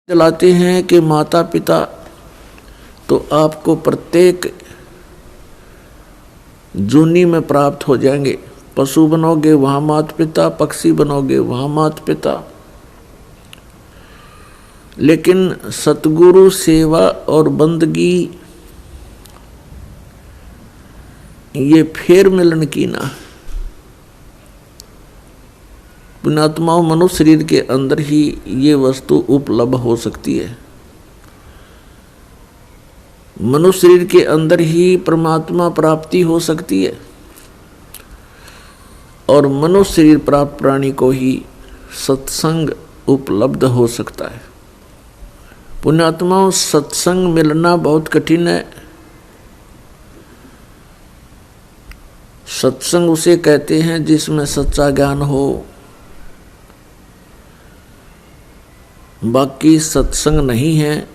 दिलाते हैं कि माता पिता तो आपको प्रत्येक जूनी में प्राप्त हो जाएंगे। पशु बनोगे वहाँ माता पिता, पक्षी बनोगे वहाँ माता पिता, लेकिन सतगुरु सेवा और बंदगी ये फेर मिलन की ना। पुण्यात्माओं, मनुष्य शरीर के अंदर ही ये वस्तु उपलब्ध हो सकती है। मनुष्य शरीर के अंदर ही परमात्मा प्राप्ति हो सकती है और मनुष्य शरीर प्राप्त प्राणी को ही सत्संग उपलब्ध हो सकता है। पुण्यात्माओं, सत्संग मिलना बहुत कठिन है। सत्संग उसे कहते हैं जिसमें सच्चा ज्ञान हो। बाकी सत्संग नहीं है।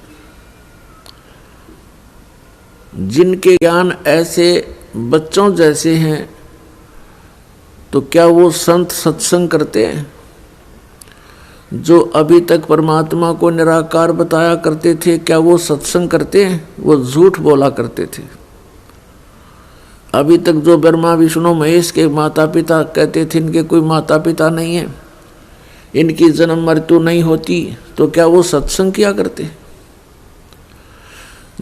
जिनके ज्ञान ऐसे बच्चों जैसे हैं तो क्या वो संत सत्संग करते हैं? जो अभी तक परमात्मा को निराकार बताया करते थे, क्या वो सत्संग करते हैं? वो झूठ बोला करते थे। अभी तक जो ब्रह्मा विष्णु महेश के माता पिता कहते थे इनके कोई माता पिता नहीं है, इनकी जन्म मृत्यु नहीं होती, तो क्या वो सत्संग किया करते?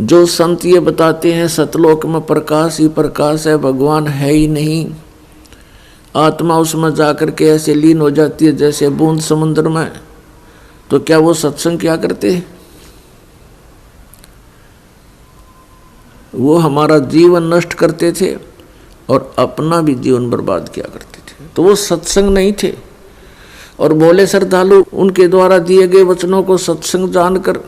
जो संत ये बताते हैं सतलोक में प्रकाश ही प्रकाश है, भगवान है ही नहीं, आत्मा उसमें जाकर के ऐसे लीन हो जाती है जैसे बूंद समुद्र में, तो क्या वो सत्संग किया करते? वो हमारा जीवन नष्ट करते थे और अपना भी जीवन बर्बाद किया करते थे, तो वो सत्संग नहीं थे। और भोले श्रद्धालु उनके द्वारा दिए गए वचनों को सत्संग जानकर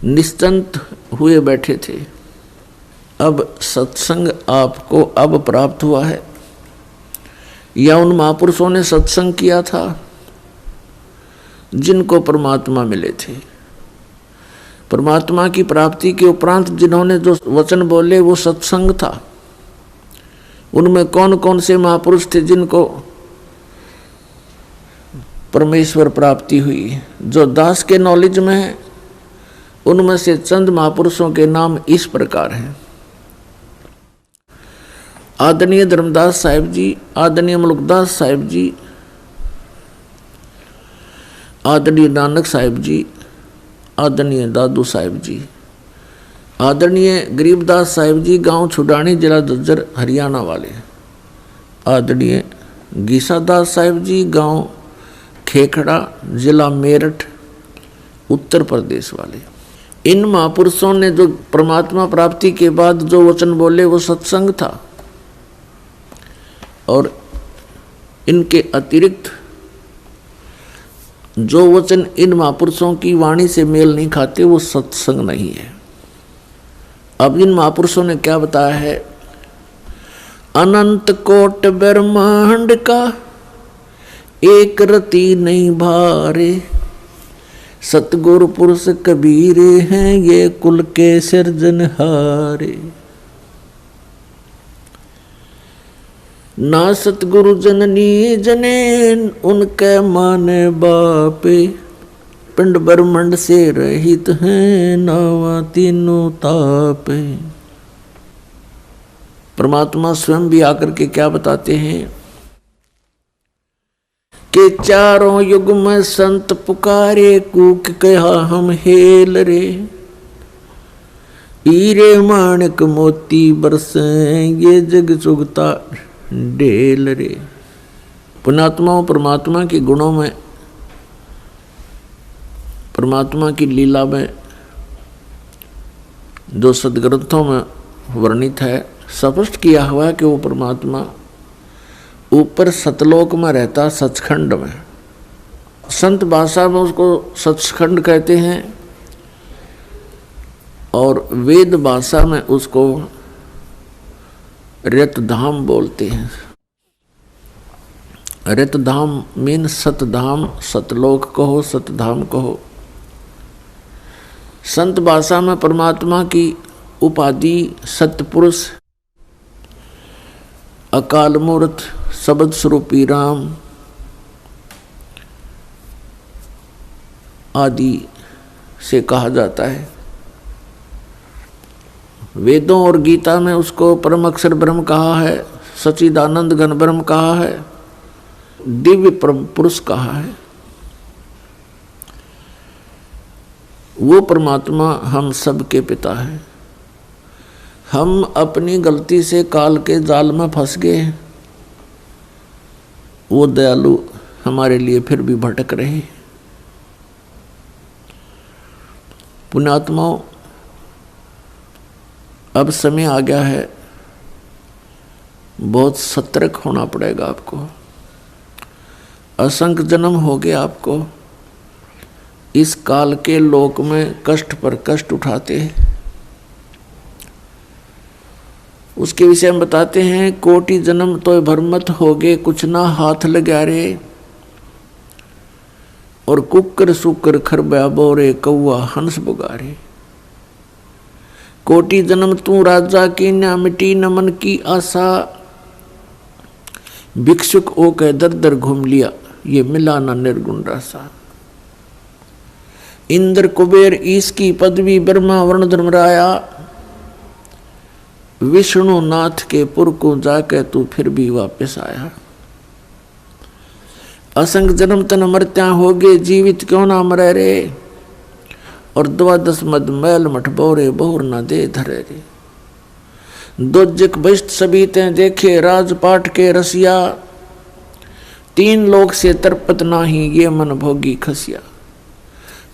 निश्चिंत हुए बैठे थे। अब सत्संग आपको अब प्राप्त हुआ है या उन महापुरुषों ने सत्संग किया था जिनको परमात्मा मिले थे? परमात्मा की प्राप्ति के उपरांत जिन्होंने जो वचन बोले वो सत्संग था। उनमें कौन कौन से महापुरुष थे जिनको परमेश्वर प्राप्ति हुई? जो दास के नॉलेज में है उनमें से चंद महापुरुषों के नाम इस प्रकार हैं। आदरणीय धर्मदास साहिब जी, आदरणीय मुल्कदास साहिब जी, आदरणीय नानक साहिब जी, आदरणीय दादू साहिब जी, आदरणीय गरीबदास साहिब जी, गांव छुडानी, जिला झज्जर, हरियाणा वाले, आदरणीय गीसादास साहिब जी, गांव खेखड़ा, जिला मेरठ, उत्तर प्रदेश वाले। इन महापुरुषों ने जो परमात्मा प्राप्ति के बाद जो वचन बोले वो सत्संग था, और इनके अतिरिक्त जो वचन इन महापुरुषों की वाणी से मेल नहीं खाते वो सत्संग नहीं है। अब इन महापुरुषों ने क्या बताया है? अनंत कोट ब्रह्मांड का एक रति नहीं भारे, सतगुरु पुरुष कबीरे हैं ये कुल के सिरजनहारे। ना सतगुरु जननी जने उनके माने बापे, पिंड ब्रह्मंड से रहित हैं नावा तीनों तापे। परमात्मा स्वयं भी आकर के क्या बताते हैं कि चारों युग में संत पुकारे, कूक कहा हम हेल रे, हीरे माणिक मोती बरसे ये जग चुगता ढेल रे। पुण्यात्माओं, परमात्मा के गुणों में, परमात्मा की लीला में जो सदग्रंथों में वर्णित है, स्पष्ट किया हुआ है कि वो परमात्मा ऊपर सतलोक में रहता, सचखंड में। संत भाषा में उसको सचखंड कहते हैं और वेद भाषा में उसको रतधाम बोलते हैं। रतधाम मीन सतधाम, सतलोक कहो, सतधाम कहो। संत भाषा में परमात्मा की उपाधि सतपुरुष, अकाल मूर्त, शब्द स्वरूपी राम, आदि से कहा जाता है। वेदों और गीता में उसको परम अक्षर ब्रह्म कहा है, सच्चिदानंद घन ब्रह्म कहा है, दिव्य परम पुरुष कहा है। वो परमात्मा हम सब के पिता है। हम अपनी गलती से काल के जाल में फंस गए, वो दयालु हमारे लिए फिर भी भटक रहे। पुण्यात्माओं, अब समय आ गया है, बहुत सतर्क होना पड़ेगा आपको। असंख्य जन्म हो गए आपको इस काल के लोक में कष्ट पर कष्ट उठाते हैं। उसके विषय में बताते हैं, कोटि जन्म तो भरमत हो गए, कुछ ना हाथ लगा रे। और कुकर सुकर खरबा बोरे, कौआ हंस बुगारे। कोटि जन्म तू राजा की, न मिटी न मन की आशा। भिक्षुक ओ कह दर दर घूम लिया, ये मिला न निर्गुण रासा। इंद्र कुबेर ईश की पदवी, ब्रह्मा वर्ण धर्मराया। विष्णु नाथ के पुर को जाके तू फिर भी वापस आया। असंग जन्म तन मरत्या हो गए, जीवित क्यों ना मरे रे। और 12 मद मैल मठ बोरे, बहुर न दे धरे रे। दोजक बस्ट सभी ते देखे, राजपाट के रसिया। 3 लोक से तरपत नाही, ये मन भोगी खसिया।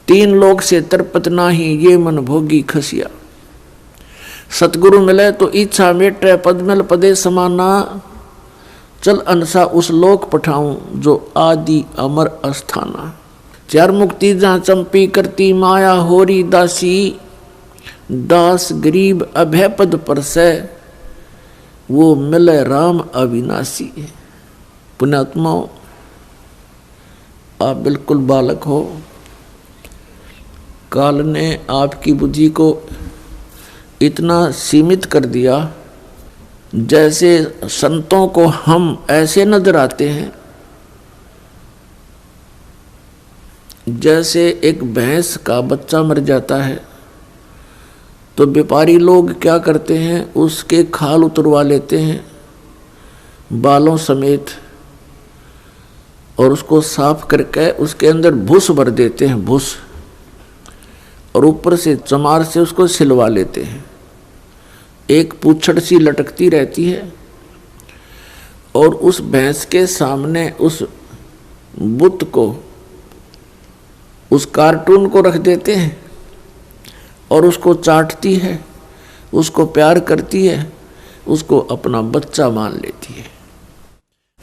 3 लोक से तरपत नाही, ये मन भोगी खसिया। सतगुरु मिले तो इच्छा मेटे, पदमल पदे समाना। चल अनसा उस लोक पठाऊं, जो आदि अमर अस्थाना। 4 मुक्ति जहाँ चंपी करती, माया होरी दासी। दास गरीब अभय पद पर से, वो मिले राम अविनाशी। पुण्यात्माओं, आप बिल्कुल बालक हो। काल ने आपकी बुद्धि को इतना सीमित कर दिया, जैसे संतों को हम ऐसे नजर आते हैं जैसे एक भैंस का बच्चा मर जाता है तो व्यापारी लोग क्या करते हैं, उसके खाल उतरवा लेते हैं बालों समेत, और उसको साफ करके उसके अंदर भूस भर देते हैं, भूस, और ऊपर से चमार से उसको सिलवा लेते हैं। एक पूंछड़ सी लटकती रहती है, और उस भैंस के सामने उस बुत को, उस कार्टून को रख देते हैं, और उसको चाटती है, उसको प्यार करती है, उसको अपना बच्चा मान लेती है।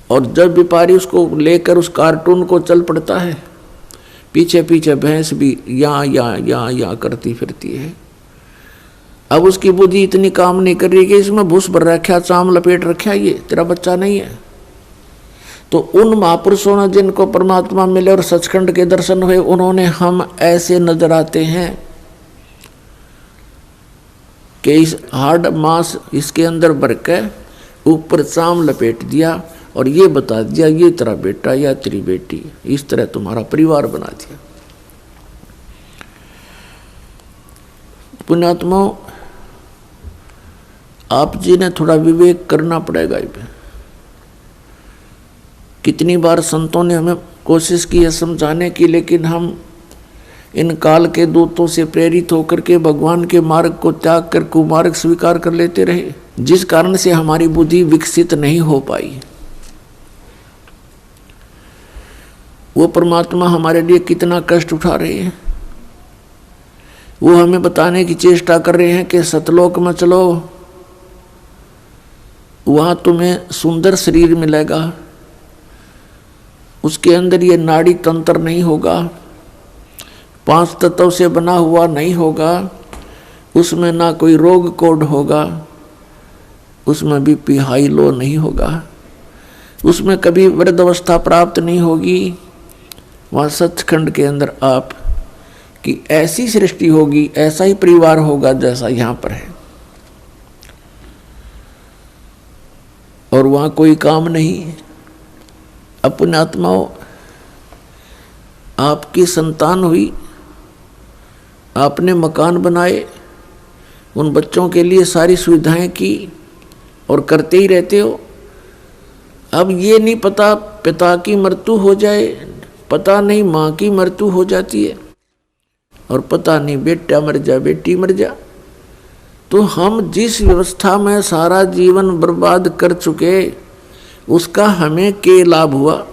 और जब व्यापारी उसको लेकर उस कार्टून को चल पड़ता है, पीछे पीछे भैंस भी यहाँ करती फिरती है। अब उसकी बुद्धि इतनी काम नहीं कर रही कि इसमें भूस भर रखा, चाम लपेट रखा, ये तेरा बच्चा नहीं है। तो उन महापुरुषों ने जिनको परमात्मा मिले और सचखंड के दर्शन हुए, उन्होंने हम ऐसे नजर आते हैं कि इस हार्ड मांस इसके अंदर भर के ऊपर चाम लपेट दिया और ये बता दिया, ये तेरा बेटा या तेरी बेटी, इस तरह तुम्हारा परिवार बना दिया। पुण्यात्माओं, आप जी ने थोड़ा विवेक करना पड़ेगा। कितनी बार संतों ने हमें कोशिश की है समझाने की, लेकिन हम इन काल के दूतों से प्रेरित होकर के भगवान के मार्ग को त्याग कर कुमार्ग स्वीकार कर लेते रहे, जिस कारण से हमारी बुद्धि विकसित नहीं हो पाई। वो परमात्मा हमारे लिए कितना कष्ट उठा रहे हैं। वो हमें बताने की चेष्टा कर रहे हैं कि सतलोक में चलो, वहां तुम्हें सुंदर शरीर मिलेगा, उसके अंदर ये नाड़ी तंत्र नहीं होगा, 5 तत्वों से बना हुआ नहीं होगा, उसमें ना कोई रोग कोड होगा, उसमें बीपी हाई लो नहीं होगा, उसमें कभी वृद्धावस्था प्राप्त नहीं होगी। वहाँ सचखंड के अंदर आप की ऐसी सृष्टि होगी, ऐसा ही परिवार होगा जैसा यहाँ पर है, और वहाँ कोई काम नहीं। अपने आत्माओं, आपकी संतान हुई, आपने मकान बनाए, उन बच्चों के लिए सारी सुविधाएं की और करते ही रहते हो। अब ये नहीं पता पिता की मृत्यु हो जाए, पता नहीं माँ की मृत्यु हो जाती है, और पता नहीं बेटा मर जा बेटी मर जा। तो हम जिस व्यवस्था में सारा जीवन बर्बाद कर चुके, उसका हमें क्या लाभ हुआ?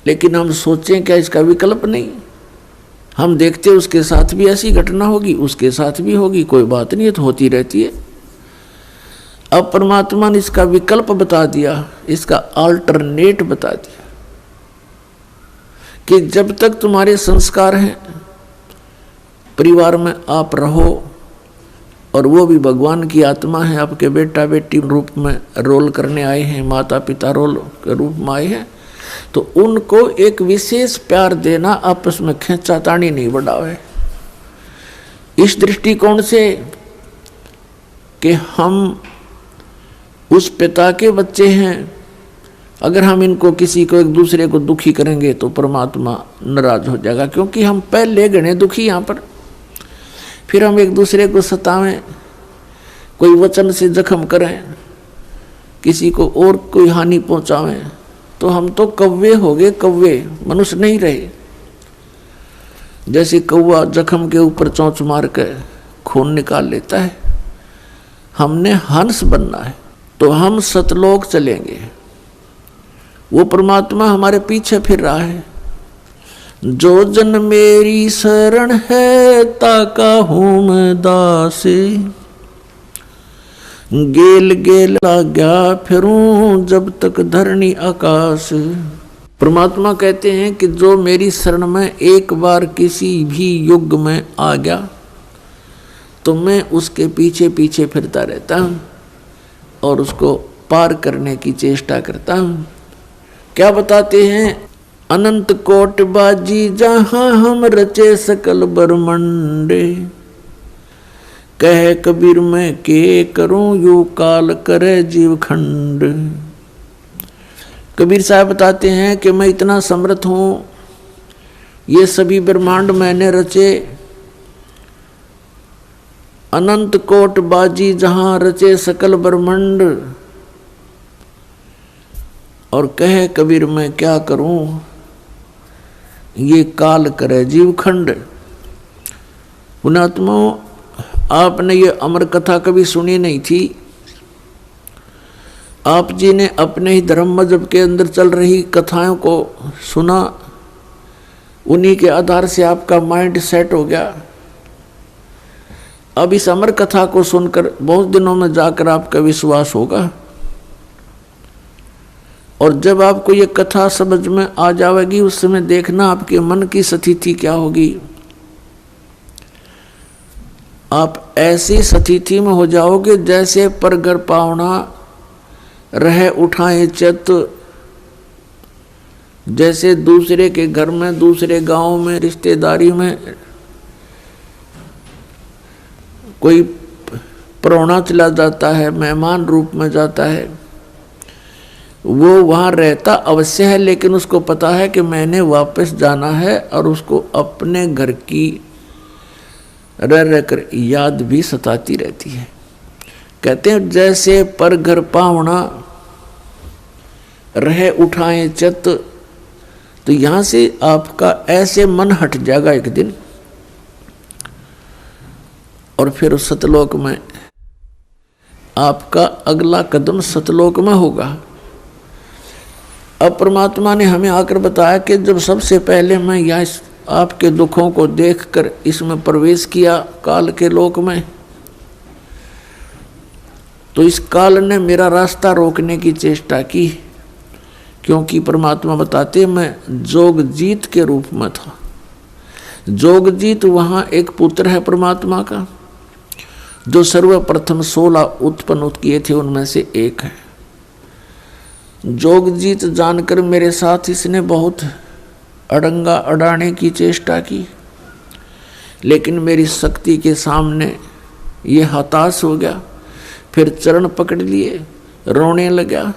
लेकिन हम सोचें क्या इसका विकल्प नहीं? हम देखते उसके साथ भी ऐसी घटना होगी, उसके साथ भी होगी, कोई बात नहीं है, तो होती रहती है। अब परमात्मा ने इसका विकल्प बता दिया, इसका अल्टरनेट बता दिया कि जब तक तुम्हारे संस्कार हैं, परिवार में आप रहो, और वो भी भगवान की आत्मा है, आपके बेटा बेटी रूप में रोल करने आए हैं, माता पिता रोल के रूप में आए हैं, तो उनको एक विशेष प्यार देना, आपस में खींचातानी नहीं बढ़ावे। इस दृष्टिकोण से कि हम उस पिता के बच्चे हैं, अगर हम इनको किसी को एक दूसरे को दुखी करेंगे तो परमात्मा नाराज हो जाएगा, क्योंकि हम पहले गणे दुखी यहाँ पर। फिर हम एक दूसरे को सतावें, कोई वचन से जख्म करें, किसी को और कोई हानि पहुंचावें, तो हम तो कौवे हो गए, कौवे, मनुष्य नहीं रहे। जैसे कौवा जख्म के ऊपर चोंच मार कर खून निकाल लेता है, हमने हंस बनना है, तो हम सतलोक चलेंगे। वो परमात्मा हमारे पीछे फिर रहा है। जो जन मेरी शरण है, ताका हूँ मैं दासे, गेल गेल आज्ञा फिरूं जब तक धरणी आकाश। परमात्मा कहते हैं कि जो मेरी शरण में एक बार किसी भी युग में आ गया, तो मैं उसके पीछे पीछे फिरता रहता हूँ और उसको पार करने की चेष्टा करता हूँ। क्या बताते हैं? अनंत कोट बाजी जहाँ हम रचे सकल ब्रह्मंडे, कह कबीर मैं के करूं यू काल करे जीव खंड। कबीर साहब बताते हैं कि मैं इतना समर्थ हूँ, ये सभी ब्रह्मांड मैंने रचे, अनंत कोट बाजी जहाँ रचे सकल ब्रह्मांड, और कहे कबीर मैं क्या करूं ये काल करे जीव खंड। पुणात्माओं, आपने ये अमर कथा कभी सुनी नहीं थी। आप जी ने अपने ही धर्म मजहब के अंदर चल रही कथाओं को सुना, उन्हीं के आधार से आपका माइंड सेट हो गया। अब इस अमर कथा को सुनकर बहुत दिनों में जाकर आपका विश्वास होगा, और जब आपको ये कथा समझ में आ जाएगी, उस समय देखना आपके मन की स्थिति क्या होगी। आप ऐसी स्थिति में हो जाओगे जैसे परगर पावना रह उठाए चित, जैसे दूसरे के घर में, दूसरे गांव में, रिश्तेदारी में कोई परौना चला जाता है, मेहमान रूप में जाता है, वो वहाँ रहता अवश्य है, लेकिन उसको पता है कि मैंने वापस जाना है, और उसको अपने घर की रह रहकर याद भी सताती रहती है। कहते हैं जैसे पर घर पावना रह उठाए चित, तो यहाँ से आपका ऐसे मन हट जाएगा एक दिन, और फिर सतलोक में आपका अगला कदम सतलोक में होगा। अब परमात्मा ने हमें आकर बताया कि जब सबसे पहले मैं यहाँ आपके दुखों को देखकर इसमें प्रवेश किया काल के लोक में, तो इस काल ने मेरा रास्ता रोकने की चेष्टा की, क्योंकि परमात्मा बताते मैं जोगजीत के रूप में था। जोगजीत वहाँ एक पुत्र है परमात्मा का, जो सर्वप्रथम 16 उत्पन्न किए थे उनमें से एक है। जोगजीत जानकर मेरे साथ इसने बहुत अड़ंगा अड़ाने की चेष्टा की, लेकिन मेरी शक्ति के सामने ये हताश हो गया। फिर चरण पकड़ लिए, रोने लगा,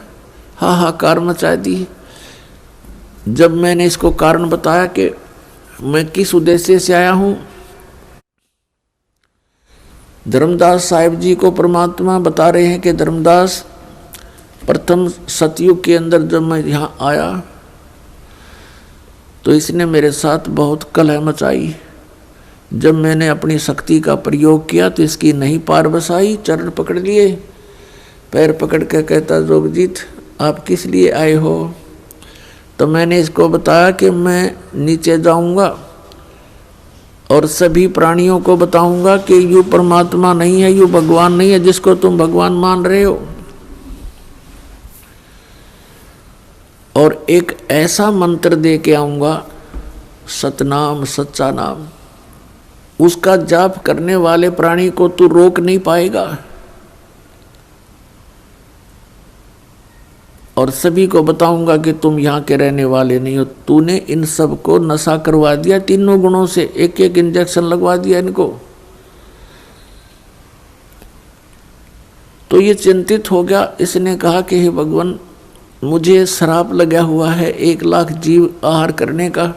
हाहाकार मचा दी। जब मैंने इसको कारण बताया कि मैं किस उद्देश्य से आया हूँ। धर्मदास साहिब जी को परमात्मा बता रहे हैं कि धर्मदास, प्रथम सतयुग के अंदर जब मैं यहाँ आया तो इसने मेरे साथ बहुत कलह मचाई। जब मैंने अपनी शक्ति का प्रयोग किया तो इसकी नहीं पार बसाई। चरण पकड़ लिए, पैर पकड़ के कहता, जोगजीत आप किस लिए आए हो? तो मैंने इसको बताया कि मैं नीचे जाऊंगा और सभी प्राणियों को बताऊंगा कि यू परमात्मा नहीं है, यू भगवान नहीं है जिसको तुम भगवान मान रहे हो। और एक ऐसा मंत्र दे के आऊंगा, सतनाम, सच्चा नाम, उसका जाप करने वाले प्राणी को तू रोक नहीं पाएगा। और सभी को बताऊंगा कि तुम यहाँ के रहने वाले नहीं हो। तूने इन सब को नशा करवा दिया, तीनों गुणों से एक एक इंजेक्शन लगवा दिया इनको। तो ये चिंतित हो गया। इसने कहा कि हे भगवान, मुझे श्राप लगा हुआ है 1 लाख जीव आहार करने का।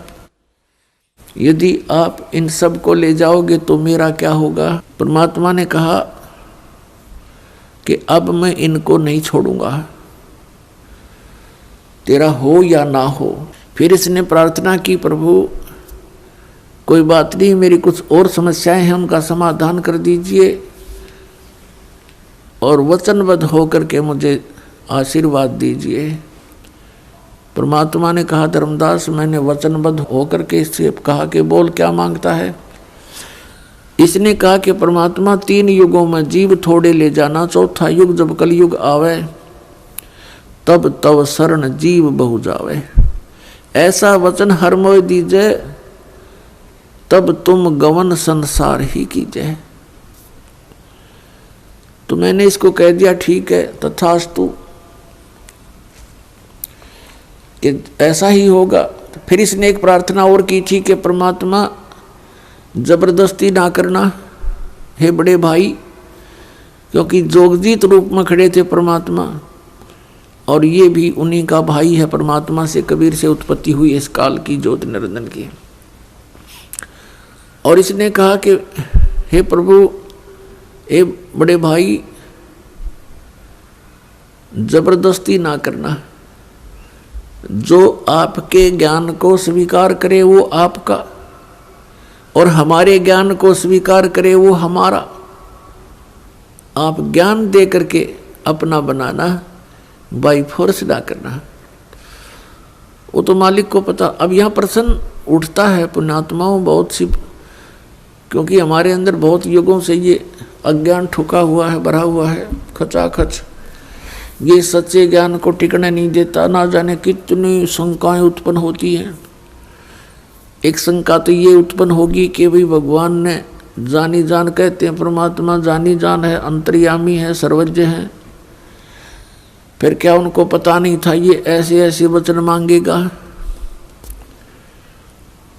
यदि आप इन सब को ले जाओगे तो मेरा क्या होगा? परमात्मा ने कहा कि अब मैं इनको नहीं छोड़ूंगा, तेरा हो या ना हो। फिर इसने प्रार्थना की, प्रभु कोई बात नहीं, मेरी कुछ और समस्याएं हैं, उनका समाधान कर दीजिए और वचनबद्ध होकर के मुझे आशीर्वाद दीजिए। परमात्मा ने कहा, धर्मदास मैंने वचनबद्ध होकर के इससे कहा कि बोल क्या मांगता है। इसने कहा कि परमात्मा 3 युगों में जीव थोड़े ले जाना, चौथा युग जब कलयुग आवे तब तव शरण जीव बहु जावे। ऐसा वचन हर मोय दीजिए, तब तुम गवन संसार ही कीजिए। तो मैंने इसको कह दिया ठीक है, तथास्तु, कि ऐसा ही होगा। फिर इसने एक प्रार्थना और की थी कि परमात्मा जबरदस्ती ना करना हे बड़े भाई, क्योंकि जोगजीत रूप में खड़े थे परमात्मा और ये भी उन्हीं का भाई है। परमात्मा से, कबीर से उत्पत्ति हुई इस काल की, ज्योति निरंजन की। और इसने कहा कि हे प्रभु, हे बड़े भाई, जबरदस्ती ना करना। जो आपके ज्ञान को स्वीकार करे वो आपका, और हमारे ज्ञान को स्वीकार करे वो हमारा। आप ज्ञान दे करके अपना बनाना, बाई फोर्स ना करना। वो तो मालिक को पता। अब यहाँ प्रश्न उठता है पुण्यात्माओं बहुत सी, क्योंकि हमारे अंदर बहुत युगों से ये अज्ञान ठुका हुआ है, भरा हुआ है खचाखच। ये सच्चे ज्ञान को टिकने नहीं देता। ना जाने कितनी शंकाएं उत्पन्न होती हैं। एक शंका तो ये उत्पन्न होगी कि भाई भगवान ने जानी जान, कहते हैं परमात्मा जानी जान है, अंतर्यामी है, सर्वज्ञ है, फिर क्या उनको पता नहीं था ये ऐसे ऐसे वचन मांगेगा?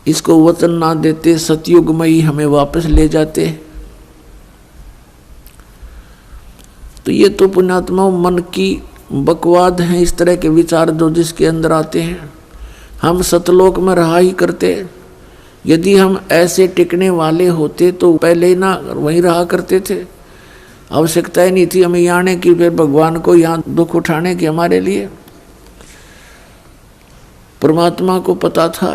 इसको वचन ना देते सतयुग में ही हमें वापस ले जाते। तो ये तो पुण्यात्मा मन की बकवाद है, इस तरह के विचार जो जिसके अंदर आते हैं। हम सतलोक में रहा ही करते। यदि हम ऐसे टिकने वाले होते तो पहले ही ना वहीं रहा करते थे। आवश्यकता ही नहीं थी हमें यहाँ आने की, फिर भगवान को यहाँ दुख उठाने की हमारे लिए। परमात्मा को पता था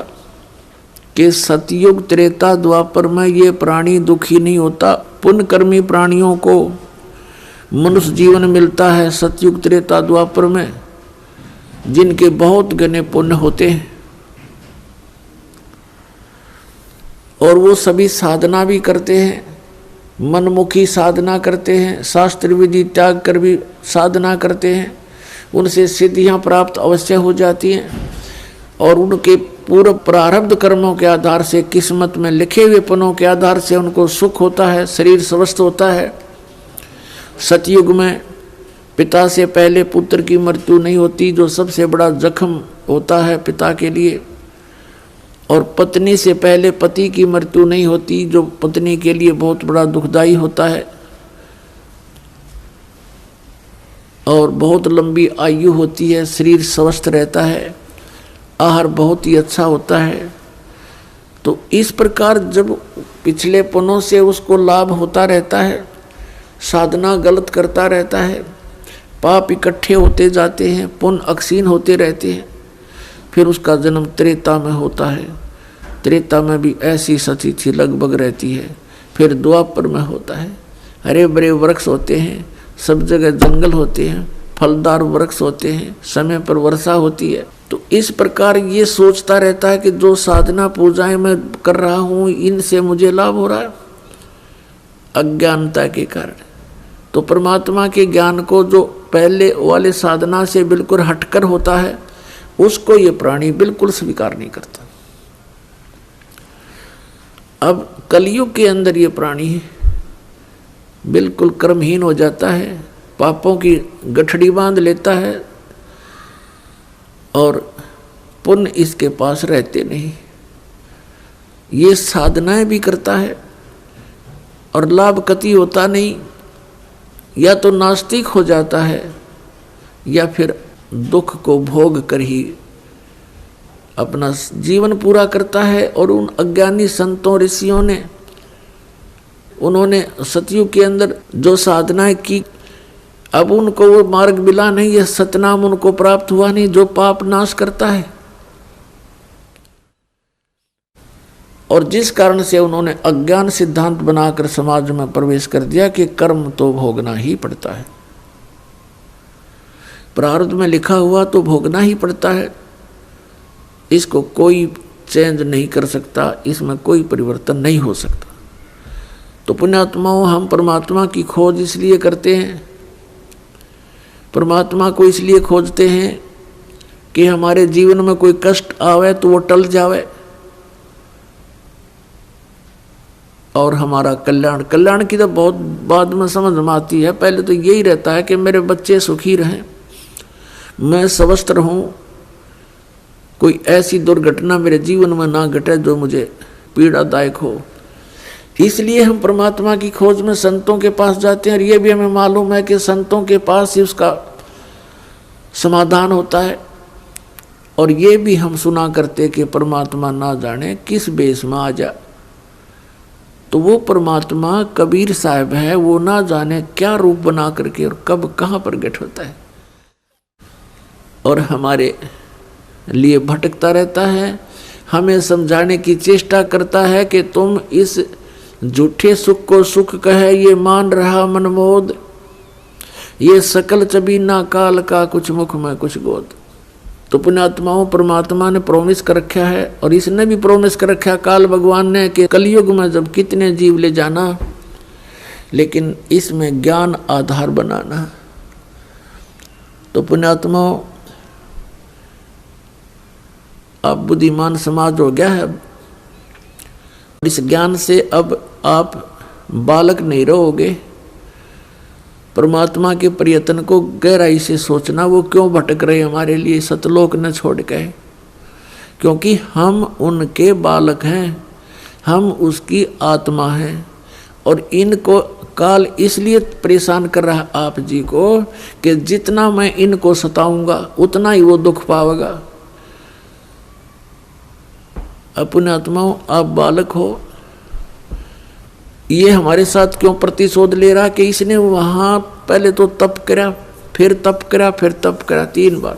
कि सतयुग त्रेता द्वापर में ये प्राणी दुखी नहीं होता। पुण्यकर्मी प्राणियों को मनुष्य जीवन मिलता है सतयुग त्रेता द्वापर में, जिनके बहुत घने पुण्य होते हैं और वो सभी साधना भी करते हैं, मनमुखी साधना करते हैं, शास्त्र विधि त्याग कर भी साधना करते हैं। उनसे सिद्धियां प्राप्त अवश्य हो जाती हैं और उनके पूर्व प्रारब्ध कर्मों के आधार से, किस्मत में लिखे हुए पनों के आधार से उनको सुख होता है, शरीर स्वस्थ होता है। सतयुग में पिता से पहले पुत्र की मृत्यु नहीं होती, जो सबसे बड़ा जख्म होता है पिता के लिए। और पत्नी से पहले पति की मृत्यु नहीं होती, जो पत्नी के लिए बहुत बड़ा दुखदाई होता है। और बहुत लंबी आयु होती है, शरीर स्वस्थ रहता है, आहार बहुत ही अच्छा होता है। तो इस प्रकार जब पिछले पुनों से उसको लाभ होता रहता है, साधना गलत करता रहता है, पाप इकट्ठे होते जाते हैं, पुण्य अक्षीण होते रहते हैं, फिर उसका जन्म त्रेता में होता है। त्रेता में भी ऐसी सती थी लगभग रहती है। फिर द्वापर में होता है, हरे भरे वृक्ष होते हैं, सब जगह जंगल होते हैं, फलदार वृक्ष होते हैं, समय पर वर्षा होती है। तो इस प्रकार ये सोचता रहता है कि जो साधना पूजाएं मैं कर रहा हूँ इनसे मुझे लाभ हो रहा है, अज्ञानता के कारण। तो परमात्मा के ज्ञान को जो पहले वाले साधना से बिल्कुल हटकर होता है उसको ये प्राणी बिल्कुल स्वीकार नहीं करता। अब कलयुग के अंदर ये प्राणी बिल्कुल कर्महीन हो जाता है, पापों की गठड़ी बांध लेता है और पुण्य इसके पास रहते नहीं। ये साधनाएं भी करता है और लाभ कति होता नहीं, या तो नास्तिक हो जाता है या फिर दुख को भोग कर ही अपना जीवन पूरा करता है। और उन अज्ञानी संतों ऋषियों ने, उन्होंने सतयुग के अंदर जो साधनाएं की, अब उनको वो मार्ग मिला नहीं, यह सतनाम उनको प्राप्त हुआ नहीं जो पाप नाश करता है। और जिस कारण से उन्होंने अज्ञान सिद्धांत बनाकर समाज में प्रवेश कर दिया कि कर्म तो भोगना ही पड़ता है, प्रारब्ध में लिखा हुआ तो भोगना ही पड़ता है, इसको कोई चेंज नहीं कर सकता, इसमें कोई परिवर्तन नहीं हो सकता। तो पुण्यात्माओं, हम परमात्मा की खोज इसलिए करते हैं, परमात्मा को इसलिए खोजते हैं कि हमारे जीवन में कोई कष्ट आवे तो वो टल जावे और हमारा कल्याण। कल्याण की तो बहुत बाद में समझ में आती है, पहले तो यही रहता है कि मेरे बच्चे सुखी रहें, मैं स्वस्थ रहूं, कोई ऐसी दुर्घटना मेरे जीवन में ना घटे जो मुझे पीड़ादायक हो। इसलिए हम परमात्मा की खोज में संतों के पास जाते हैं। और ये भी हमें मालूम है कि संतों के पास ही उसका समाधान होता है। और ये भी हम सुना करते कि परमात्मा ना जाने किस बेस में आ जा। तो वो परमात्मा कबीर साहब है, वो ना जाने क्या रूप बना करके और कब कहाँ प्रकट होता है और हमारे लिए भटकता रहता है, हमें समझाने की चेष्टा करता है कि तुम इस झूठे सुख को सुख कहे ये मान रहा मनमोद, ये सकल चबीना काल का कुछ मुख में कुछ गोद। तो पुण्यात्माओं, परमात्मा ने प्रॉमिस कर रखा है और इसने भी प्रॉमिस कर रखा है काल भगवान ने कि कलयुग में जब कितने जीव ले जाना, लेकिन इसमें ज्ञान आधार बनाना। तो पुण्यात्माओं, अब बुद्धिमान समाज हो गया है, इस ज्ञान से अब आप बालक नहीं रहोगे। परमात्मा के प्रयत्न को गहराई से सोचना, वो क्यों भटक रहे हमारे लिए सतलोक न छोड़ के, क्योंकि हम उनके बालक हैं, हम उसकी आत्मा हैं। और इनको काल इसलिए परेशान कर रहा आप जी को कि जितना मैं इनको सताऊंगा उतना ही वो दुख पावेगा। अपने आत्माओं, आप बालक हो, ये हमारे साथ क्यों प्रतिशोध ले रहा कि इसने वहाँ पहले तो तप करा, फिर तप करा, फिर तप करा 3 बार,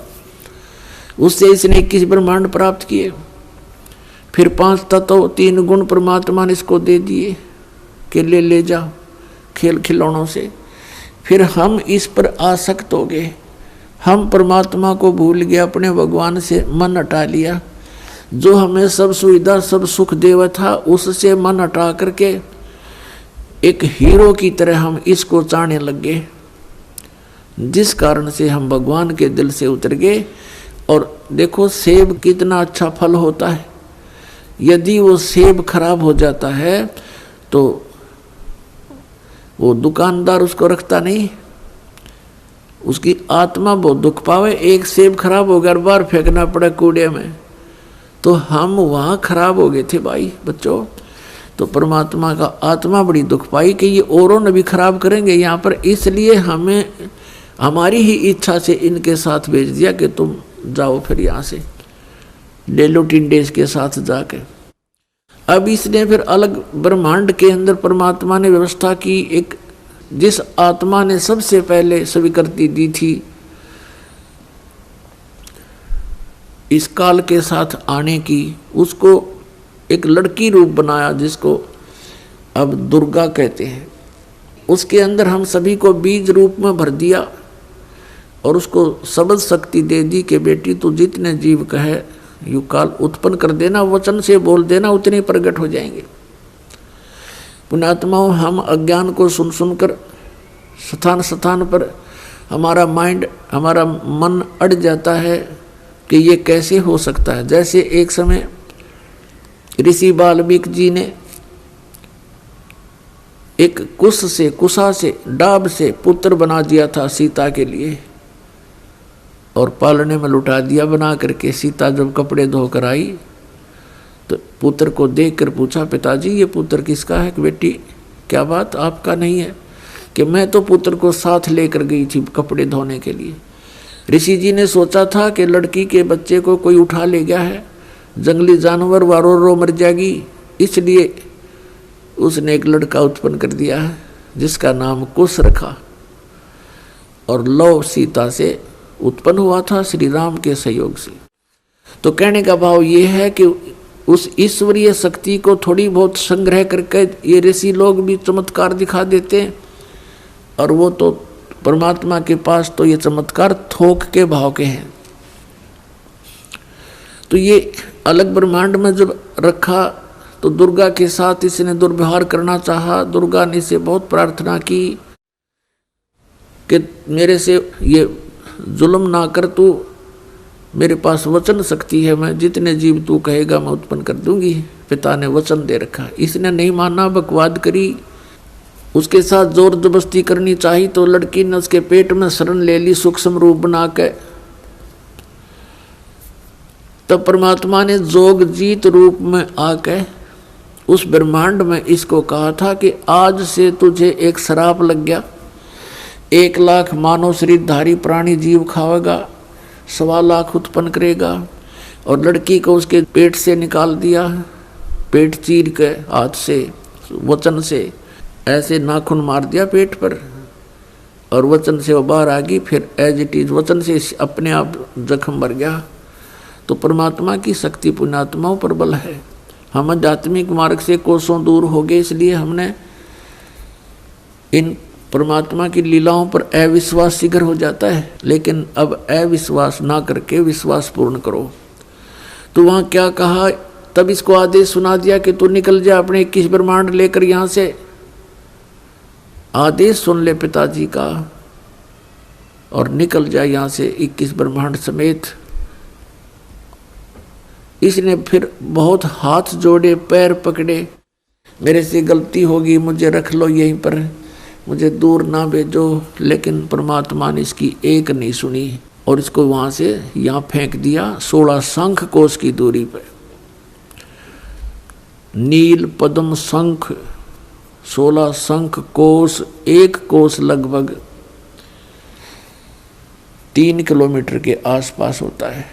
उससे इसने 21 ब्रह्मांड प्राप्त किए, फिर 5 तत्व 3 गुण परमात्मा ने इसको दे दिए कि ले जाओ खेल खिलौनों से। फिर हम इस पर आसक्त हो गए, हम परमात्मा को भूल गए, अपने भगवान से मन हटा लिया। जो हमें सब सुविधा सब सुख देवा था उससे मन हटा करके एक हीरो की तरह हम इसको चाहने लग गए, जिस कारण से हम भगवान के दिल से उतर गए। और देखो सेब कितना अच्छा फल होता है, यदि वो सेब खराब हो जाता है तो वो दुकानदार उसको रखता नहीं, उसकी आत्मा बहुत दुख पावे। एक सेब खराब हो गया, बाहर फेंकना पड़ा कूड़े में, तो हम वहाँ खराब हो गए थे भाई बच्चों। तो परमात्मा का आत्मा बड़ी दुख पाई कि ये औरों ने भी खराब करेंगे यहाँ पर, इसलिए हमें हमारी ही इच्छा से इनके साथ भेज दिया कि तुम जाओ फिर यहाँ से ले लो टिंडेस के साथ जाके। अब इसने फिर अलग ब्रह्मांड के अंदर परमात्मा ने व्यवस्था की, एक जिस आत्मा ने सबसे पहले स्वीकृति दी थी इस काल के साथ आने की, उसको एक लड़की रूप बनाया जिसको अब दुर्गा कहते हैं। उसके अंदर हम सभी को बीज रूप में भर दिया और उसको शब्द शक्ति दे दी कि बेटी तू जितने जीव कहे यू काल उत्पन्न कर देना, वचन से बोल देना, उतने प्रकट हो जाएंगे। पुण्यात्माओं, हम अज्ञान को सुन सुनकर स्थान स्थान पर हमारा माइंड, हमारा मन अड़ जाता है कि ये कैसे हो सकता है। जैसे एक समय ऋषि वाल्मीकि जी ने एक कुशा से डाब से पुत्र बना दिया था सीता के लिए और पालने में लुटा दिया बना करके। सीता जब कपड़े धोकर आई तो पुत्र को देखकर पूछा, पिताजी ये पुत्र किसका है? कि बेटी क्या बात, आपका नहीं है? कि मैं तो पुत्र को साथ लेकर गई थी कपड़े धोने के लिए। ऋषि जी ने सोचा था कि लड़की के बच्चे को कोई उठा ले गया है, जंगली जानवर रो मर जाएगी, इसलिए उसने एक लड़का उत्पन्न कर दिया है जिसका नाम कुश रखा और लव सीता से उत्पन्न हुआ था श्री राम के सहयोग से। तो कहने का भाव ये है कि उस ईश्वरीय शक्ति को थोड़ी बहुत संग्रह करके ये ऋषि लोग भी चमत्कार दिखा देते हैं, और वो तो परमात्मा के पास तो ये चमत्कार थोक के भाव के हैं। तो ये अलग ब्रह्मांड में जब रखा तो दुर्गा के साथ इसने दुर्व्यवहार करना चाहा। दुर्गा ने इसे बहुत प्रार्थना की कि मेरे से ये जुल्म ना कर, तू मेरे पास वचन शक्ति है, मैं जितने जीव तू कहेगा मैं उत्पन्न कर दूंगी। पिता ने वचन दे रखा, इसने नहीं माना, बकवाद करी, उसके साथ जोर जबरदस्ती करनी चाहिए तो लड़की ने उसके पेट में शरण ले ली सूक्ष्म रूप बना के। तब परमात्मा ने जोग जीत रूप में आके उस ब्रह्मांड में इसको कहा था कि आज से तुझे एक श्राप लग गया, 1 लाख मानव शरीरधारी प्राणी जीव खावेगा, 1.25 लाख उत्पन्न करेगा। और लड़की को उसके पेट से निकाल दिया, पेट चीर के हाथ से वचन से ऐसे नाखून मार दिया पेट पर और वचन से वो बाहर आ गई। फिर एज इट इज वचन से अपने आप जख्म भर गया। तो परमात्मा की शक्ति पुण्यात्माओं पर बल है। हम आध्यात्मिक मार्ग से कोसों दूर हो गए, इसलिए हमने इन परमात्मा की लीलाओं पर अविश्वास शीघ्र हो जाता है। लेकिन अब अविश्वास ना करके विश्वास पूर्ण करो। तो वहाँ क्या कहा, तब इसको आदेश सुना दिया कि तू निकल जा अपने 21 ब्रह्मांड लेकर यहाँ से। आदेश सुन ले पिताजी का और निकल जा यहाँ से 21 ब्रह्मांड समेत। इसने फिर बहुत हाथ जोड़े, पैर पकड़े, मेरे से गलती होगी, मुझे रख लो यहीं पर, मुझे दूर ना भेजो। लेकिन परमात्मा ने इसकी एक नहीं सुनी और इसको वहाँ से यहाँ फेंक दिया 16 शंख कोश की दूरी पर। नील पद्म शंख 16 शंख कोश, 1 कोश लगभग 3 किलोमीटर के आसपास होता है।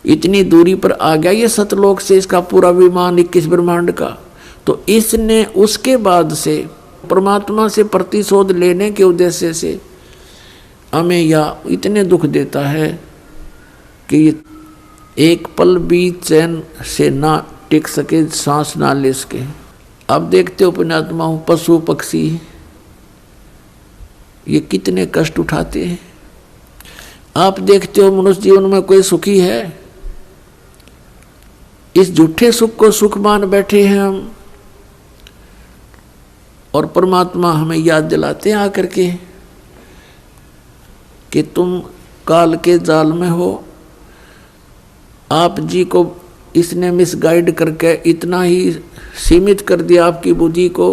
इतनी दूरी पर आ गया ये सतलोक से इसका पूरा विमान 21 ब्रह्मांड का। तो इसने उसके बाद से परमात्मा से प्रतिशोध लेने के उद्देश्य से हमें या इतने दुख देता है कि एक पल भी चैन से ना टिक सके, सांस ना ले सके। अब देखते हो पुण्यात्मा, पशु पक्षी ये कितने कष्ट उठाते हैं। आप देखते हो मनुष्य जीवन में कोई सुखी है? इस झूठे सुख को सुख मान बैठे हैं हम, और परमात्मा हमें याद दिलाते हैं आकर के कि तुम काल के जाल में हो। आप जी को इसने मिसगाइड करके इतना ही सीमित कर दिया आपकी बुद्धि को,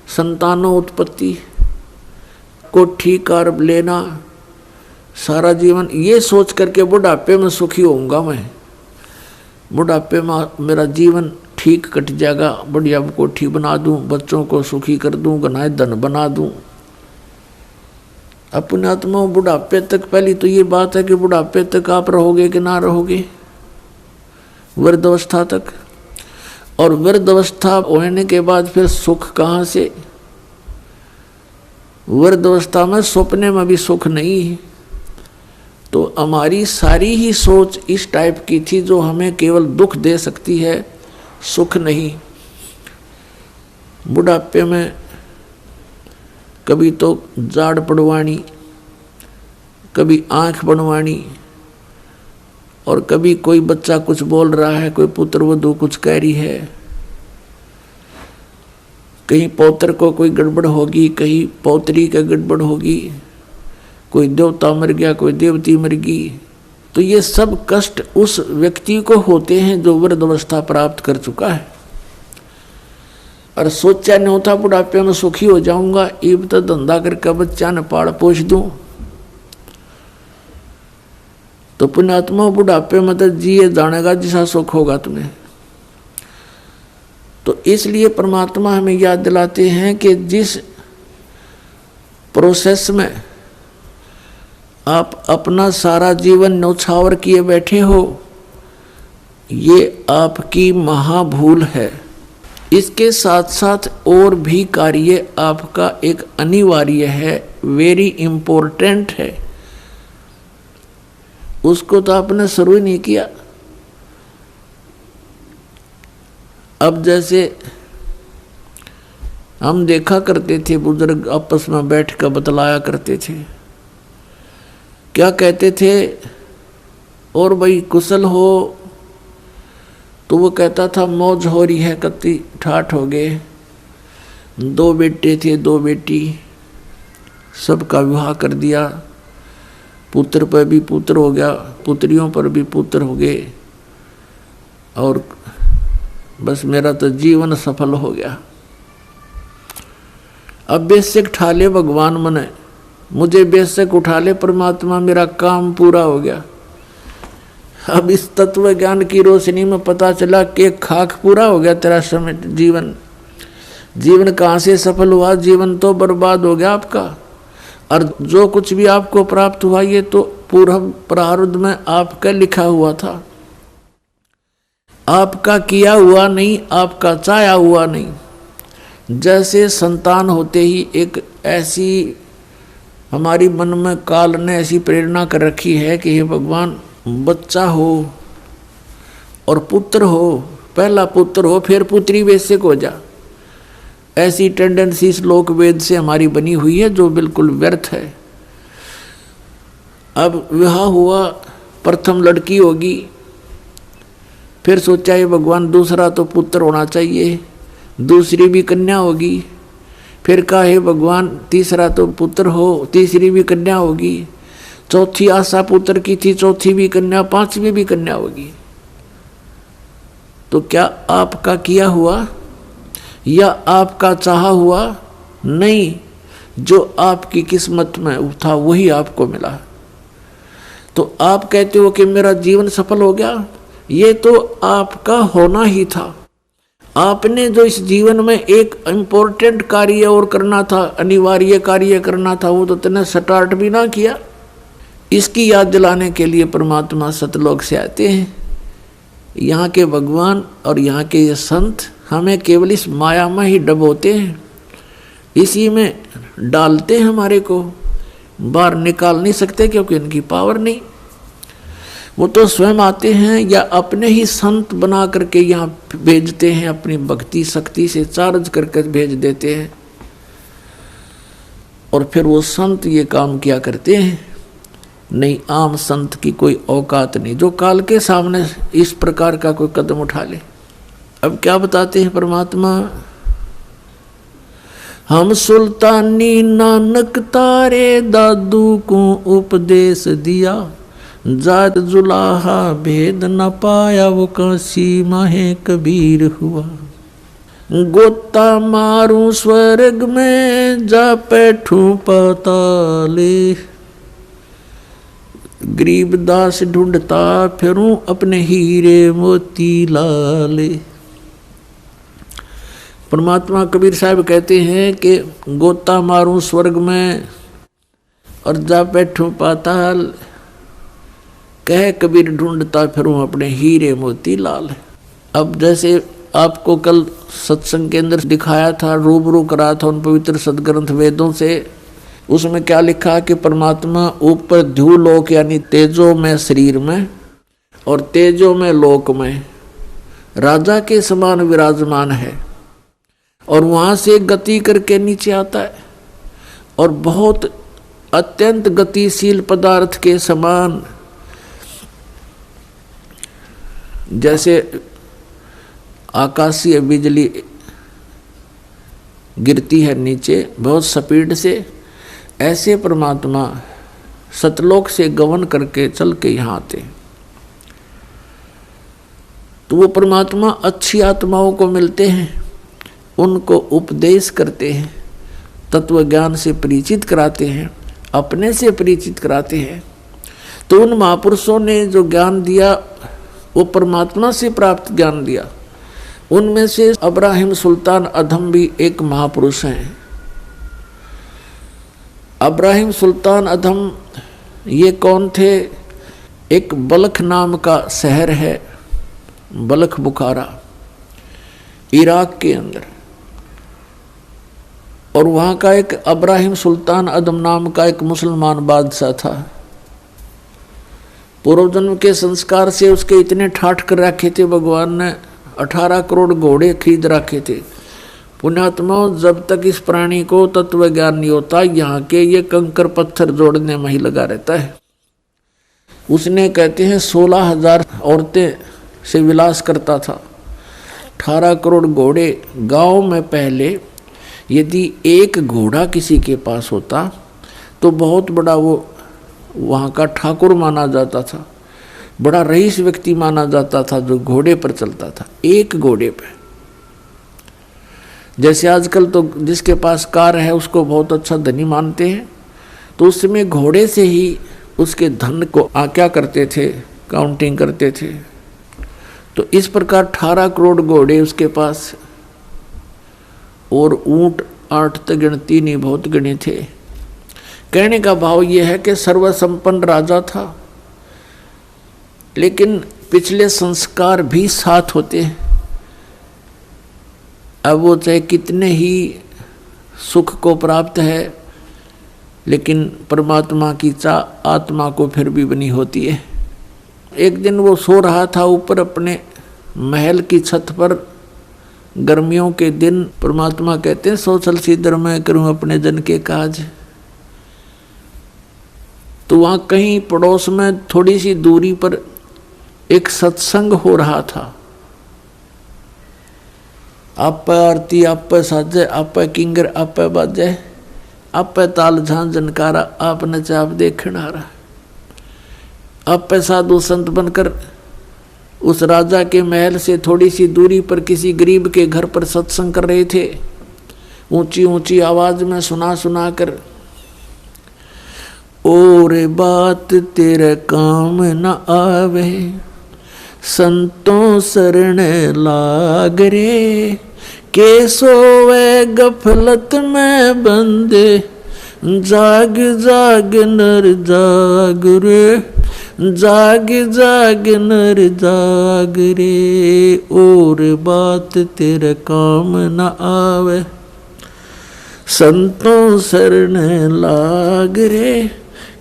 संतानों उत्पत्ति, कोठी कार लेना, सारा जीवन ये सोच करके बुढ़ापे में सुखी होऊंगा मैं, बुढ़ापे में मेरा जीवन ठीक कट जाएगा, बढ़िया कोठी बना दूं, बच्चों को सुखी कर दूं, गनाए धन बना दूं। अपने आत्मा बुढ़ापे तक, पहली तो ये बात है कि बुढ़ापे तक आप रहोगे कि ना रहोगे, वृद्धावस्था तक। और वृद्ध अवस्था होने के बाद फिर सुख कहाँ से? वृद्ध अवस्था में सपने में भी सुख नहीं है। तो हमारी सारी ही सोच इस टाइप की थी जो हमें केवल दुख दे सकती है, सुख नहीं। बुढ़ापे में कभी तो जाड़ पड़वानी, कभी आंख बनवानी, और कभी कोई बच्चा कुछ बोल रहा है, कोई पुत्र वधू कुछ कह रही है, कहीं पौत्र को कोई गड़बड़ होगी, कहीं पौत्री का गड़बड़ होगी, कोई देवता मर गया, कोई देवती मर गई। तो ये सब कष्ट उस व्यक्ति को होते हैं जो वृद्ध अवस्था प्राप्त कर चुका है। और सोचा नहीं होता बुढ़ापे में सुखी हो जाऊंगा, इब तो धंधा करके बच्चा न पाल पोष दूं। तो पुण्यात्मा बुढ़ापे में तो जिए जानेगा जिसा सुख होगा तुम्हें। तो इसलिए परमात्मा हमें याद दिलाते हैं कि जिस प्रोसेस में आप अपना सारा जीवन न्यौछावर किए बैठे हो, ये आपकी महाभूल है। इसके साथ साथ और भी कार्य आपका एक अनिवार्य है, वेरी इम्पोर्टेंट है। उसको तो आपने शुरू ही नहीं किया। अब जैसे हम देखा करते थे, बुजुर्ग आपस में बैठ कर बतलाया करते थे, क्या कहते थे, और भाई कुशल हो? तो वो कहता था मौज हो रही है, कत्ती ठाठ हो गए, 2 बेटे थे 2 बेटी, सबका विवाह कर दिया, पुत्र पर भी पुत्र हो गया, पुत्रियों पर भी पुत्र हो गए, और बस मेरा तो जीवन सफल हो गया। अब बेशक उठा ले भगवान मने, मुझे बेशक उठा ले परमात्मा, मेरा काम पूरा हो गया। अब इस तत्व ज्ञान की रोशनी में पता चला कि खाक पूरा हो गया तेरा समय, जीवन कहाँ से सफल हुआ? जीवन तो बर्बाद हो गया आपका। और जो कुछ भी आपको प्राप्त हुआ ये तो पूर्व प्रारब्ध में आपका लिखा हुआ था, आपका किया हुआ नहीं, आपका चाहा हुआ नहीं। जैसे संतान होते ही एक ऐसी हमारी मन में काल ने ऐसी प्रेरणा कर रखी है कि हे भगवान बच्चा हो और पुत्र हो, पहला पुत्र हो फिर पुत्री बेशक हो जा। ऐसी टेंडेंसी श्लोक वेद से हमारी बनी हुई है जो बिल्कुल व्यर्थ है। अब विवाह हुआ, प्रथम लड़की होगी, फिर सोचा ये भगवान दूसरा तो पुत्र होना चाहिए, दूसरी भी कन्या होगी, फिर कहा हे भगवान तीसरा तो पुत्र हो, तीसरी भी कन्या होगी, चौथी आशा पुत्र की थी, चौथी भी कन्या, पांचवी भी कन्या होगी। तो क्या आपका किया हुआ या आपका चाहा हुआ? नहीं, जो आपकी किस्मत में था वही आपको मिला। तो आप कहते हो कि मेरा जीवन सफल हो गया, ये तो आपका होना ही था। आपने जो इस जीवन में एक इम्पोर्टेंट कार्य और करना था, अनिवार्य कार्य करना था, वो तो तुमने स्टार्ट भी ना किया। इसकी याद दिलाने के लिए परमात्मा सतलोक से आते हैं। यहाँ के भगवान और यहाँ के ये संत हमें केवल इस माया में ही डबोते हैं, इसी में डालते हैं, हमारे को बाहर निकाल नहीं सकते क्योंकि इनकी पावर नहीं। वो तो स्वयं आते हैं या अपने ही संत बना करके यहाँ भेजते हैं, अपनी भक्ति शक्ति से चार्ज करके भेज देते हैं, और फिर वो संत ये काम किया करते हैं। नहीं, आम संत की कोई औकात नहीं जो काल के सामने इस प्रकार का कोई कदम उठा ले। अब क्या बताते हैं परमात्मा, हम सुल्तानी नानक तारे दादू को उपदेश दिया, जात जुलाहा भेद न पाया वो काशी माहे कबीर हुआ। गोता मारू स्वर्ग में जा बैठू पाताले, गरीबदास ढूंढता फिरूं अपने हीरे मोती लाले। परमात्मा कबीर साहब कहते हैं कि गोता मारूं स्वर्ग में और जा बैठूं पाताल, कह कबीर ढूंढता फिरूं अपने हीरे मोती लाल। अब जैसे आपको कल सत्संग के अंदर दिखाया था, रूबरू करा था उन पवित्र सदग्रंथ वेदों से। उसमें क्या लिखा कि परमात्मा ऊपर ध्युलोक यानी तेजो में शरीर में और तेजो में लोक में राजा के समान विराजमान है, और वहां से गति करके नीचे आता है और बहुत अत्यंत गतिशील पदार्थ के समान, जैसे आकाशीय बिजली गिरती है नीचे बहुत स्पीड से, ऐसे परमात्मा सतलोक से गमन करके चल के यहाँ आते। तो वो परमात्मा अच्छी आत्माओं को मिलते हैं, उनको उपदेश करते हैं, तत्व ज्ञान से परिचित कराते हैं, अपने से परिचित कराते हैं। तो उन महापुरुषों ने जो ज्ञान दिया वो परमात्मा से प्राप्त ज्ञान दिया। उनमें से अब्राहिम सुल्तान अधम भी एक महापुरुष हैं। अब्राहिम सुल्तान अधम ये कौन थे? एक बल्ख नाम का शहर है, बल्ख बुखारा, इराक के अंदर, और वहाँ का एक अब्राहिम सुल्तान अदम नाम का एक मुसलमान बादशाह था। पूर्व जन्म के संस्कार से उसके इतने ठाठ कर रखे थे, भगवान ने 18 करोड़ घोड़े खरीद रखे थे। पुण्यात्माओं, जब तक इस प्राणी को तत्व ज्ञान नहीं होता, यहाँ के ये कंकर पत्थर जोड़ने में ही लगा रहता है। उसने कहते हैं 16,000 औरतें से विलास करता था, 18 करोड़ घोड़े। गांव में पहले यदि एक घोड़ा किसी के पास होता तो बहुत बड़ा वो वहाँ का ठाकुर माना जाता था, बड़ा रईस व्यक्ति माना जाता था जो घोड़े पर चलता था, एक घोड़े पे। जैसे आजकल तो जिसके पास कार है उसको बहुत अच्छा धनी मानते हैं, तो उस समय घोड़े से ही उसके धन को आज्ञा करते थे, काउंटिंग करते थे। तो इस प्रकार 18 करोड़ घोड़े उसके पास, और ऊंट 8 तक गिनती नहीं, बहुत गिने थे। कहने का भाव यह है कि सर्वसंपन्न राजा था, लेकिन पिछले संस्कार भी साथ होते हैं। अब वो चाहे कितने ही सुख को प्राप्त है, लेकिन परमात्मा की चाह आत्मा को फिर भी बनी होती है। एक दिन वो सो रहा था ऊपर अपने महल की छत पर, गर्मियों के दिन। परमात्मा कहते हैं सो चल सीधर मैं करूं अपने जन के काज। तो वहां कहीं पड़ोस में थोड़ी सी दूरी पर एक सत्संग हो रहा था। आप आरती, आप साजे, आप किंगर, आप बाजे, आप ताल झां जनकारा, आप नचाप देखण आ रहा। आप साधु संत बनकर उस राजा के महल से थोड़ी सी दूरी पर किसी गरीब के घर पर सत्संग कर रहे थे, ऊंची ऊंची आवाज में सुना सुना कर। और बात तेरे काम न आवे, संतों शरण लाग रे, के सोवे गफलत में बंदे, जाग जाग नर जाग रे, जाग जाग नर जाग रे। और बात तेरे काम न आवे, संतों शरण लाग रे,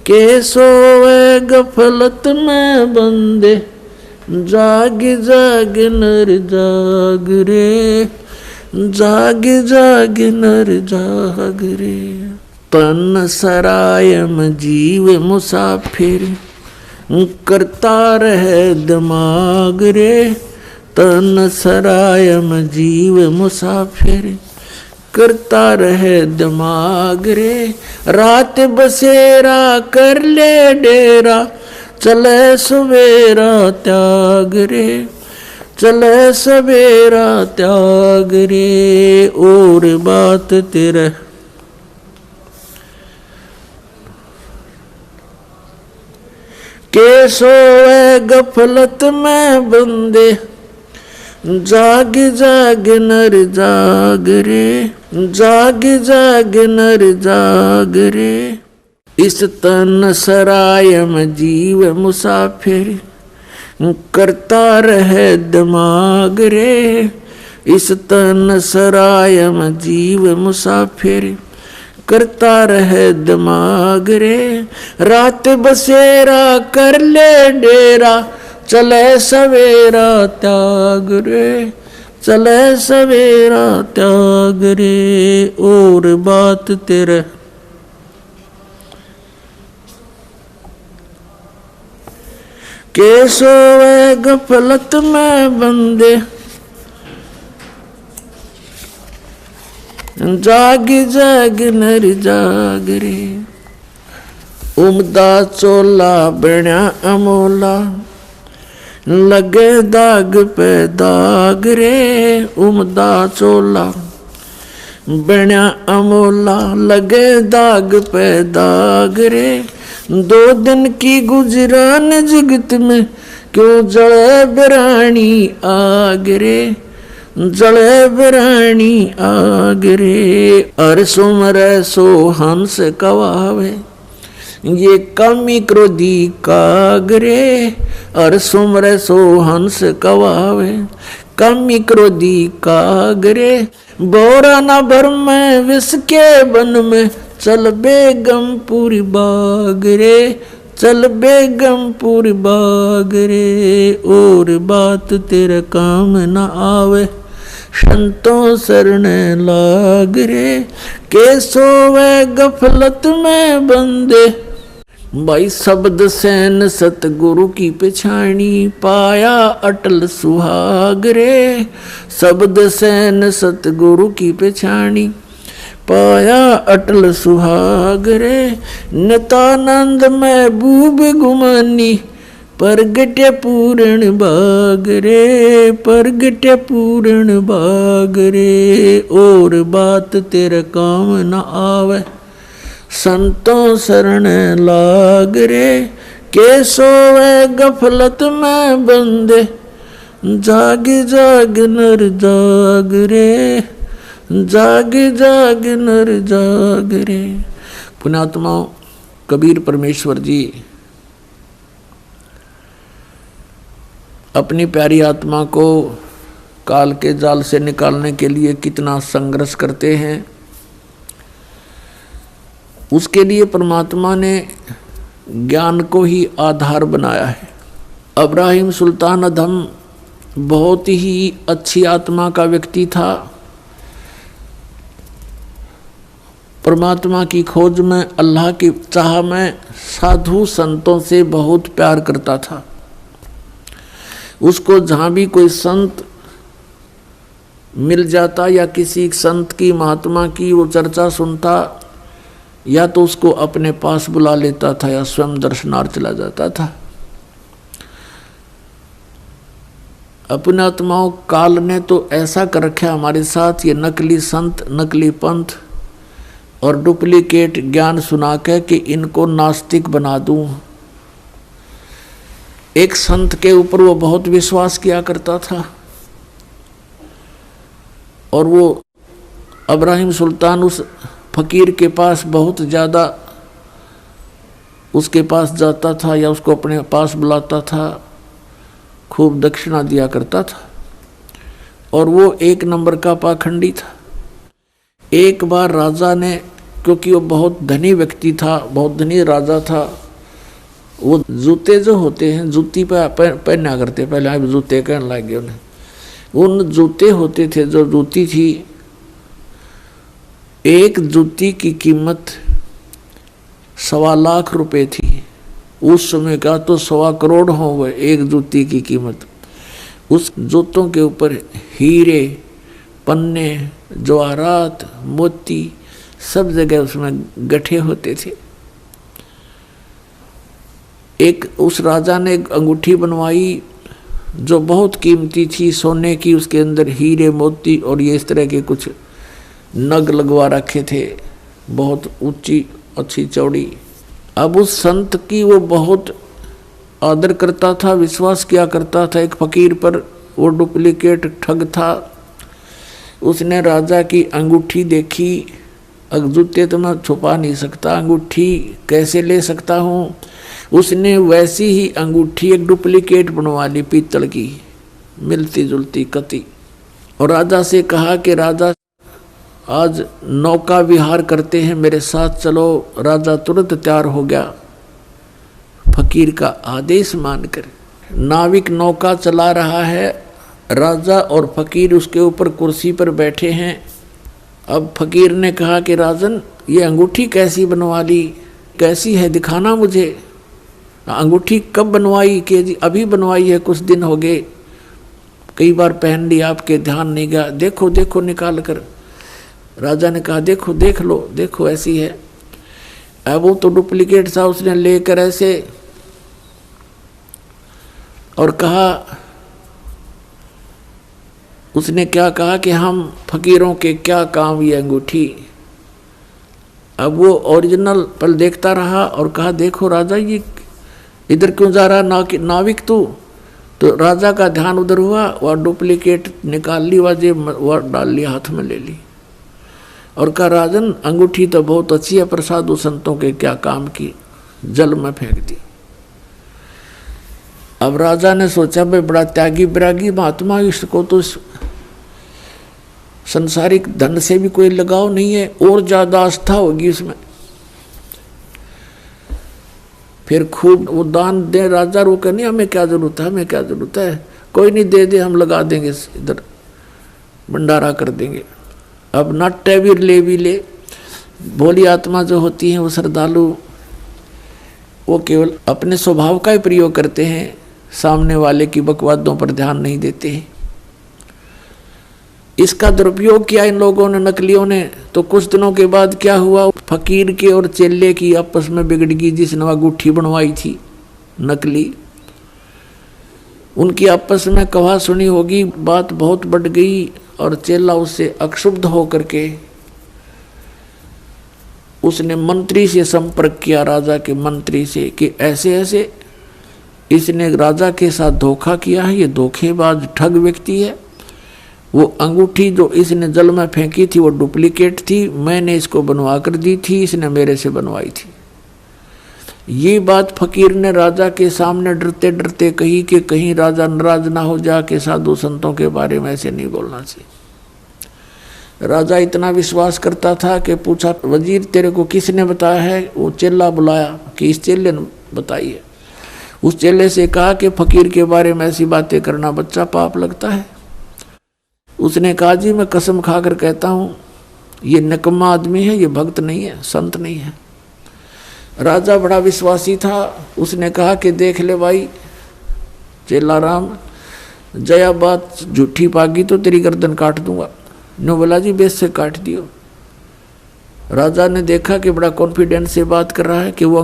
के सोवे गफलत में बंदे, जाग जाग नर जाग रे, जाग जाग नर जाग रे। तन सरायम जीव मुसाफिर, करता रहे दिमाग रे, तन सरायम जीव मुसाफिर, करता रहे दिमाग रे। रात बसेरा कर ले डेरा, चले सवेरा त्याग रे, चले सवेरा त्याग रे। और बात तेरे के सोए गफलत में बंदे, जाग जाग नर जाग रे, जाग जाग नर जाग रे। इस तन सरायम जीव मुसाफिर, करता रहे दिमाग रे, इस तन सराय में जीव मुसाफिर करता रहे दिमाग रे। रात बसेरा कर ले डेरा चले सवेरा त्याग रे, चले सवेरा त्याग रे। और बात तेरे के सोए गफलत में बंदे जाग जाग नर जाग रे। उमदा चोला बण्या अमोला लगे दाग पे दाग रे। उमदा चोला बण्या अमोला लगे दाग पे दाग रे। 2 दिन की गुजरान जगत में क्यों जले बिरानी आग रे, जले बिरानी आग रे। अर सुमरे सो हंस कवावे ये कामी क्रोधी कागरे। अर सुमरे सो हंस कवावे कामी क्रोधी कागरे। बोरा न भर में विष के बन में चल बेगमपुरी बाग रे, चल बेगमपुरी बाग रे। और बात तेरे काम न आवे संतों शरण लाग रे। के सोवे गफलत में बंदे भाई शब्द सैन सतगुरु की पिछाणी पाया अटल सुहाग रे। शब्द सैन सतगुरु की पिछाणी पाया अटल सुहाग रे। नितानंद महबूब गुमानी परगटे पूर्ण बाग रे, परगटे पूर्ण बाग रे। और बात तेरे काम न आवे संतों शरण लाग रे। के सोवे गफलत में बंदे जाग जाग नर जाग रे, जाग जाग नर जाग रे। पुण्यात्मा कबीर परमेश्वर जी अपनी प्यारी आत्मा को काल के जाल से निकालने के लिए कितना संघर्ष करते हैं। उसके लिए परमात्मा ने ज्ञान को ही आधार बनाया है। अब्राहिम सुल्तान अधम बहुत ही अच्छी आत्मा का व्यक्ति था। परमात्मा की खोज में, अल्लाह की चाह में साधु संतों से बहुत प्यार करता था। उसको जहाँ भी कोई संत मिल जाता या किसी संत की महात्मा की वो चर्चा सुनता, या तो उसको अपने पास बुला लेता था या स्वयं दर्शनार्थ चला जाता था। अपने आत्माओं काल ने तो ऐसा कर रखा हमारे साथ, ये नकली संत, नकली पंथ और डुप्लीकेट ज्ञान सुना के कि इनको नास्तिक बना दूं। एक संत के ऊपर वो बहुत विश्वास किया करता था और वो अब्राहिम सुल्तान उस फकीर के पास बहुत ज़्यादा उसके पास जाता था या उसको अपने पास बुलाता था, खूब दक्षिणा दिया करता था और वो 1 नंबर का पाखंडी था। एक बार राजा ने, क्योंकि वो बहुत धनी व्यक्ति था, बहुत धनी राजा था, वो जूते जो होते हैं जूती पे पहना करते, पहले अब जूते कहने लग गए उन्हें। उन जूते होते थे, जो जूती थी, एक जूती की कीमत 1.25 लाख रुपए थी। उस समय का तो 1.25 करोड़ हो गए एक जूती की कीमत। उस जूतों के ऊपर हीरे, पन्ने, जवाहरात, मोती सब जगह उसमें गठे होते थे। एक उस राजा ने एक अंगूठी बनवाई जो बहुत कीमती थी, सोने की, उसके अंदर हीरे, मोती और ये इस तरह के कुछ नग लगवा रखे थे, बहुत ऊंची, अच्छी, चौड़ी। अब उस संत की वो बहुत आदर करता था, विश्वास किया करता था। एक फकीर पर वो डुप्लीकेट ठग था। उसने राजा की अंगूठी देखी, जूते तो मैं छुपा नहीं सकता, अंगूठी कैसे ले सकता हूँ। उसने वैसी ही अंगूठी एक डुप्लीकेट बनवा ली, पीतल की, मिलती जुलती कती। और राजा से कहा कि राजा आज नौका विहार करते हैं, मेरे साथ चलो। राजा तुरंत तैयार हो गया फकीर का आदेश मानकर। नाविक नौका चला रहा है, राजा और फकीर उसके ऊपर कुर्सी पर बैठे हैं। अब फकीर ने कहा कि राजन, ये अंगूठी कैसी बनवा ली, कैसी है, दिखाना मुझे। अंगूठी कब बनवाई? कि जी अभी बनवाई है, कुछ दिन हो गए, कई बार पहन ली, आपके ध्यान नहीं गया, देखो देखो निकाल कर। राजा ने कहा देखो देख लो, देखो ऐसी है। अब वो तो डुप्लीकेट था, उसने लेकर ऐसे और कहा, उसने क्या कहा कि हम फकीरों के क्या काम ये अंगूठी। अब वो ओरिजिनल पल देखता रहा और कहा देखो राजा, ये इधर क्यों जा रहा नाविक तू? तो राजा का ध्यान उधर हुआ, वह डुप्लीकेट निकाल ली, वह डाल ली, हाथ में ले ली और कहा राजन, अंगूठी तो बहुत अच्छी है, प्रसाद संतों के क्या काम की, जल में फेंक दी। अब राजा ने सोचा भाई बड़ा त्यागी विरागी महात्मा, इसको तो संसारिक धन से भी कोई लगाव नहीं है, और ज्यादा आस्था होगी इसमें। फिर खूब वो दान दे। राजा रोके नहीं, हमें क्या जरूरत है, हमें क्या जरूरत है, कोई नहीं, दे दे, हम लगा देंगे, इधर भंडारा कर देंगे। अब नाट्य भी ले। भोली आत्मा जो होती है वो श्रद्धालु, वो केवल अपने स्वभाव का ही प्रयोग करते हैं, सामने वाले की बकवादों पर ध्यान नहीं देते हैं। इसका दुरुपयोग किया इन लोगों ने, नकलियों ने। तो कुछ दिनों के बाद क्या हुआ, फकीर के और चेले की आपस में बिगड़ गई। जिसने अंगूठी बनवाई थी नकली, उनकी आपस में कहा सुनी होगी, बात बहुत बढ़ गई और चेला उससे अक्षुब्ध होकर के उसने मंत्री से संपर्क किया, राजा के मंत्री से, कि ऐसे ऐसे इसने राजा के साथ धोखा किया है, ये धोखेबाज ठग व्यक्ति है। वो अंगूठी जो इसने जल में फेंकी थी वो डुप्लीकेट थी, मैंने इसको बनवा कर दी थी, इसने मेरे से बनवाई थी। ये बात फकीर ने राजा के सामने डरते डरते कही कि कहीं राजा नाराज ना हो जा के साधु संतों के बारे में ऐसे नहीं बोलना चाहिए। राजा इतना विश्वास करता था कि पूछा, वजीर तेरे को किसने बताया है? वो चेला बुलाया कि इस चेले ने बताई है। उस चेले से कहा कि फकीर के बारे में ऐसी बातें करना बच्चा पाप लगता है। उसने कहा जी मैं कसम खाकर कहता हूँ ये निकम्मा आदमी है, ये भक्त नहीं है, संत नहीं है। राजा बड़ा विश्वासी था, उसने कहा कि देख ले भाई चेला राम, जया बात झूठी पागी तो तेरी गर्दन काट दूंगा। नो बोला जी बेस से काट दियो। राजा ने देखा कि बड़ा कॉन्फिडेंस से बात कर रहा है कि वो